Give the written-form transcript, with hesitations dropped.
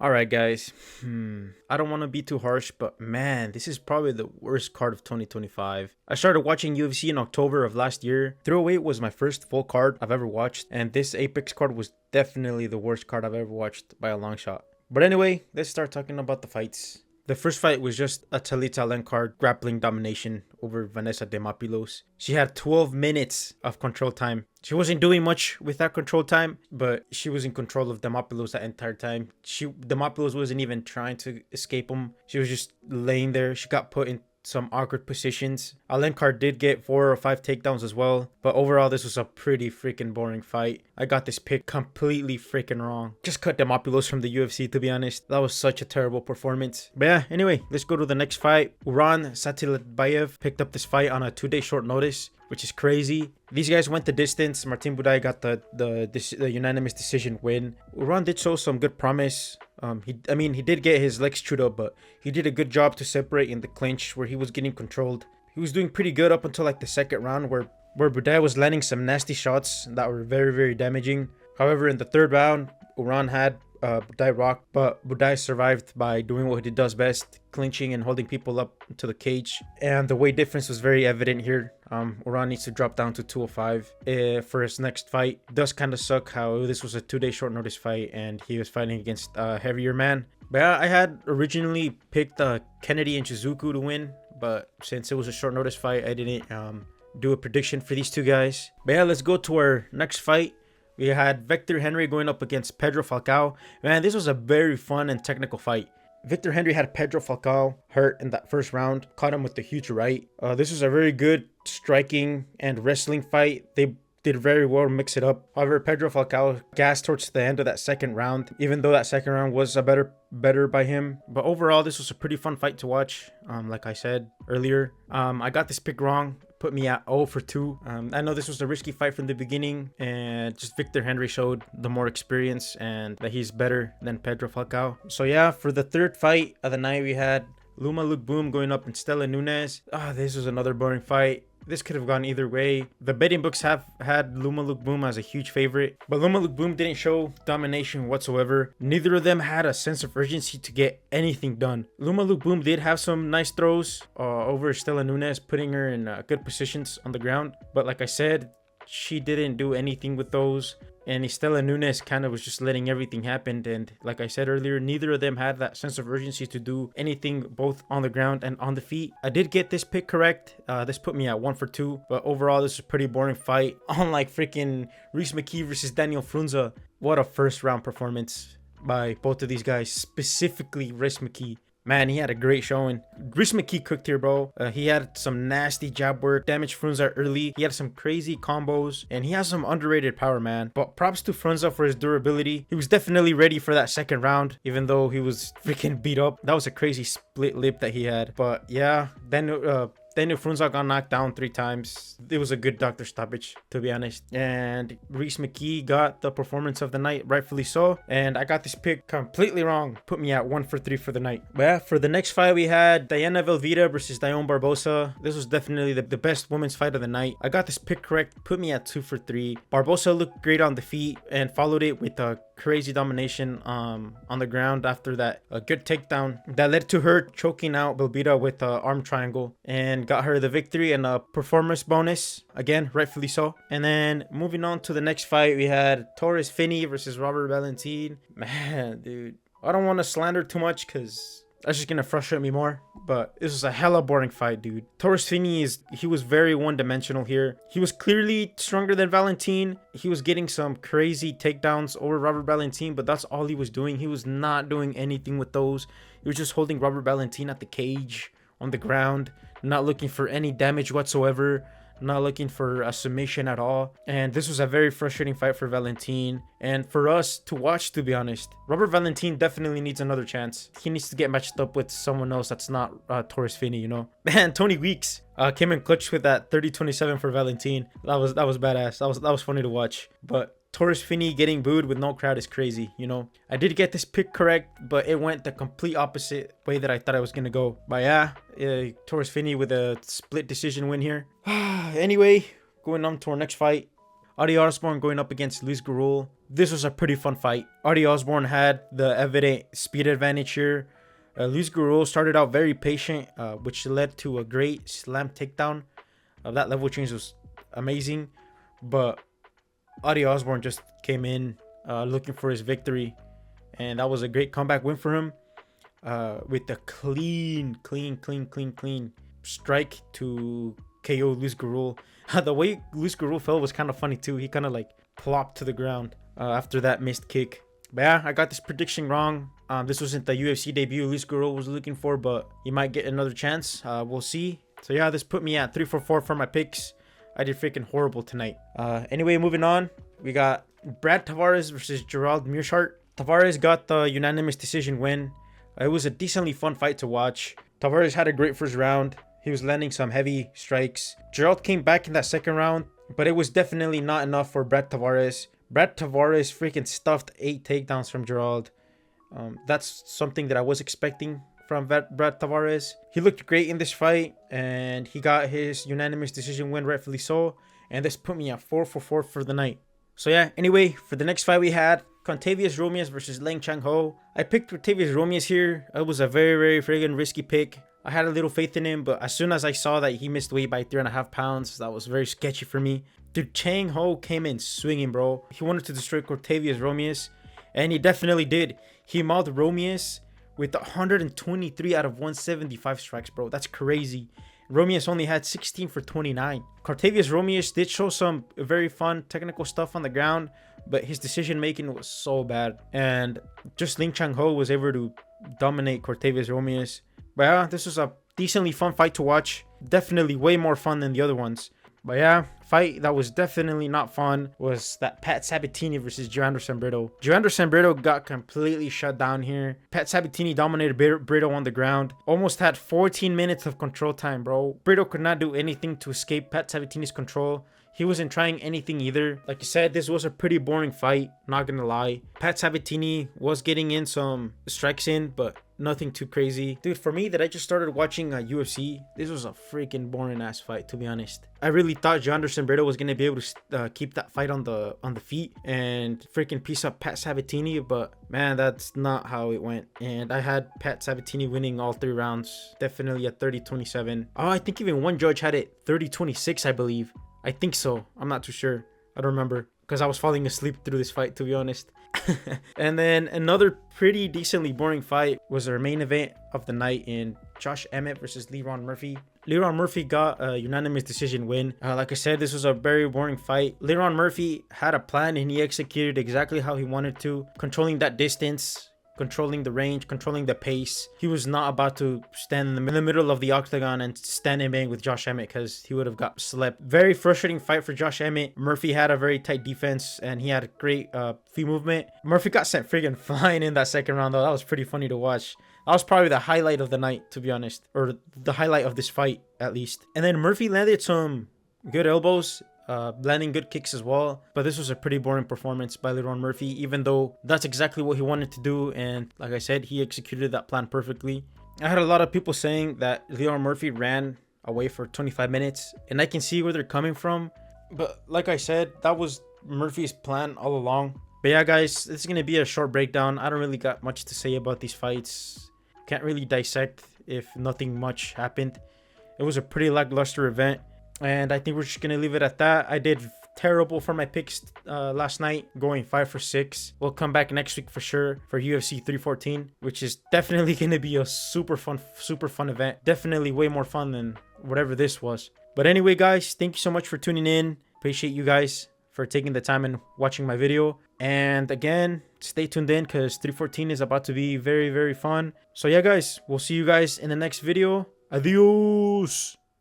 Alright, guys. I don't want to be too harsh, but man, this is probably the worst card of 2025. I started watching UFC in October of last year. 308 was my first full card I've ever watched, and this Apex card was definitely the worst card I've ever watched by a long shot. But anyway, let's start talking about the fights. The first fight was just a Talita Lencard grappling domination over Vanessa Demapilos. She had 12 minutes of control time. She wasn't doing much with that control time, but she was in control of Demapilos that entire time. Demapilos wasn't even trying to escape him. She was just laying there. She got put in some awkward positions. Alencar did get 4 or 5 takedowns as well, but overall this was a pretty freaking boring fight. I got this pick completely freaking wrong. Just cut Demapilos from the UFC, to be honest. That was such a terrible performance. But yeah, anyway, let's go to the next fight. Uran Satilbayev picked up this fight on a 2-day short notice, which is crazy. These guys went the distance. Martin Buday got the unanimous decision win. Uran did show some good promise. He did get his legs chewed up, but he did a good job to separate in the clinch where he was getting controlled. He was doing pretty good up until like the second round where Buday was landing some nasty shots that were very, very damaging. However, in the third round, Uran had Buday rocked, but Buday survived by doing what he does best, clinching and holding people up to the cage. And the weight difference was very evident here. Uran needs to drop down to 205 for his next fight. It does kind of suck how this was a 2-day short notice fight and he was fighting against a heavier man. But yeah, I had originally picked Kennedy and Shizuku to win, but since it was a short notice fight, I didn't do a prediction for these two guys. But yeah, let's go to our next fight. We had Victor Henry going up against Pedro Falcao. Man, this was a very fun and technical fight. Victor Henry had Pedro Falcao hurt in that first round, caught him with the huge right. This was a very good striking and wrestling fight. They did very well to mix it up. However, Pedro Falcao gassed towards the end of that second round, even though that second round was a better by him. But overall, this was a pretty fun fight to watch. Like I said earlier, I got this pick wrong. Put me at 0 for 2. I know this was a risky fight from the beginning, and just Victor Henry showed the more experience and that he's better than Pedro Falcao. So yeah, for the third fight of the night, we had Luma Boom going up against Stella Nunes. This was another boring fight. This could have gone either way. The betting books have had Luma Boom as a huge favorite, but Luma Boom didn't show domination whatsoever. Neither of them had a sense of urgency to get anything done. Luma Boom did have some nice throws over Stella Nunes, putting her in good positions on the ground. But like I said, she didn't do anything with those. And Stella Nunes kind of was just letting everything happen. And like I said earlier, neither of them had that sense of urgency to do anything both on the ground and on the feet. I did get this pick correct. This put me at 1 for 2. But overall, this is a pretty boring fight. Unlike freaking Reese McKee versus Daniel Frunza. What a first round performance by both of these guys. Specifically Reese McKee. Man, he had a great showing. Reese McKee cooked here, bro. He had some nasty jab work, damaged Frunza early. He had some crazy combos, and he has some underrated power, man. But props to Frunza for his durability. He was definitely ready for that second round, even though he was freaking beat up. That was a crazy split lip that he had. But yeah, Daniel Frunza got knocked down 3 times. It was a good doctor stoppage, to be honest. And Reese McKee got the performance of the night, rightfully so. And I got this pick completely wrong. Put me at 1 for 3 for the night. But yeah, for the next fight, we had Diana Velveeta versus Dione Barbosa. This was definitely the best women's fight of the night. I got this pick correct. Put me at 2 for 3. Barbosa looked great on the feet and followed it with a crazy domination on the ground after that a good takedown that led to her choking out Velveeta with an arm triangle and got her the victory and a performance bonus, again rightfully so. And then moving on to the next fight, we had Torres Finney versus Robert Valentin. Man, dude, I don't want to slander too much because that's just gonna frustrate me more, but this was a hella boring fight, dude. Torres Finney he was very one-dimensional here. He was clearly stronger than Valentin. He was getting some crazy takedowns over Robert Valentin, but that's all he was doing. He was not doing anything with those. He was just holding Robert Valentin at the cage on the ground, not looking for any damage whatsoever, not looking for a submission at all. And this was a very frustrating fight for Valentin and for us to watch, to be honest. Robert Valentin definitely needs another chance. He needs to get matched up with someone else that's not Torres Finney, you know. Man, Tony Weeks came in clutch with that 30-27 for Valentin. That was badass. That was funny to watch. But Torres Finney getting booed with no crowd is crazy, you know. I did get this pick correct, but it went the complete opposite way that I thought I was gonna go. But yeah, Torres Finney with a split decision win here. Anyway, going on to our next fight. Adi Osborne going up against Luis Gurul. This was a pretty fun fight. Adi Osborne had the evident speed advantage here. Luis Gurul started out very patient, which led to a great slam takedown. That level change was amazing, but Adi Osborne just came in looking for his victory, and that was a great comeback win for him with the clean strike to KO Luis Gurul. The way Luis Gurul fell was kind of funny too. He kind of like plopped to the ground after that missed kick. But yeah, I got this prediction wrong. This wasn't the UFC debut Luis Gurul was looking for, but he might get another chance. We'll see. So yeah, this put me at 3-4 for my picks. I did freaking horrible tonight. Anyway, moving on. We got Brad Tavares versus Gerald Meerschaert. Tavares got the unanimous decision win. It was a decently fun fight to watch. Tavares had a great first round. He was landing some heavy strikes. Gerald came back in that second round, but it was definitely not enough for Brad Tavares. Brad Tavares freaking stuffed 8 takedowns from Gerald. That's something that I was expecting from Brad Tavares. He looked great in this fight, and he got his unanimous decision win, rightfully so. And this put me at 4-4 for the night. So yeah, anyway, for the next fight we had Contavious Romias versus Lang Chang Ho. I picked Contavious Romias here. It was a very friggin' risky pick. I had a little faith in him, but as soon as I saw that he missed weight by 3.5 pounds, that was very sketchy for me. Dude, Chang Ho came in swinging, bro. He wanted to destroy Contavious Romias, and he definitely did. He mauled Romias with 123 out of 175 strikes, bro. That's crazy. Romias only had 16 for 29. Contavious Romias did show some very fun technical stuff on the ground, but his decision making was so bad. And just Lang Chang Ho was able to dominate Contavious Romias. But yeah, this was a decently fun fight to watch. Definitely way more fun than the other ones. But yeah, fight that was definitely not fun was that Pat Sabatini versus Joanderson Brito. Joanderson Brito got completely shut down here. Pat Sabatini dominated Brito on the ground. Almost had 14 minutes of control time, bro. Brito could not do anything to escape Pat Sabatini's control. He wasn't trying anything either. Like I said, this was a pretty boring fight, not gonna lie. Pat Sabatini was getting in some strikes in, but nothing too crazy. Dude, for me that I just started watching UFC, this was a freaking boring ass fight, to be honest. I really thought Joanderson Brito was gonna be able to keep that fight on the feet and freaking piece up Pat Sabatini, but man, that's not how it went. And I had Pat Sabatini winning all 3 rounds, definitely at 30-27. Oh, I think even one judge had it 30-26, I believe. I think so. I'm not too sure. I don't remember because I was falling asleep through this fight, to be honest. And then another pretty decently boring fight was our main event of the night in Josh Emmett versus Leron Murphy. Leron Murphy got a unanimous decision win. Like I said, this was a very boring fight. Leron Murphy had a plan and he executed exactly how he wanted to, controlling that distance, controlling the range, controlling the pace. He was not about to stand in the middle of the octagon and stand and bang with Josh Emmett because he would have got slept. Very frustrating fight for Josh Emmett. Murphy had a very tight defense and he had great feet movement. Murphy got sent friggin' flying in that second round though. That was pretty funny to watch. That was probably the highlight of the night, to be honest, or the highlight of this fight at least. And then Murphy landed some good elbows, landing good kicks as well, but this was a pretty boring performance by Leron Murphy, even though that's exactly what he wanted to do, and like I said, he executed that plan perfectly. I had a lot of people saying that Leron Murphy ran away for 25 minutes, and I can see where they're coming from, but like I said, that was Murphy's plan all along. But yeah guys, this is gonna be a short breakdown. I don't really got much to say about these fights. Can't really dissect if nothing much happened. It was a pretty lackluster event, and I think we're just gonna leave it at that. I did terrible for my picks last night, going 5 for 6. We'll come back next week for sure for UFC 314, which is definitely gonna be a super fun event. Definitely way more fun than whatever this was. But anyway guys, thank you so much for tuning in. Appreciate you guys for taking the time and watching my video. And again, stay tuned in because 314 is about to be very fun. So yeah guys, we'll see you guys in the next video. Adios.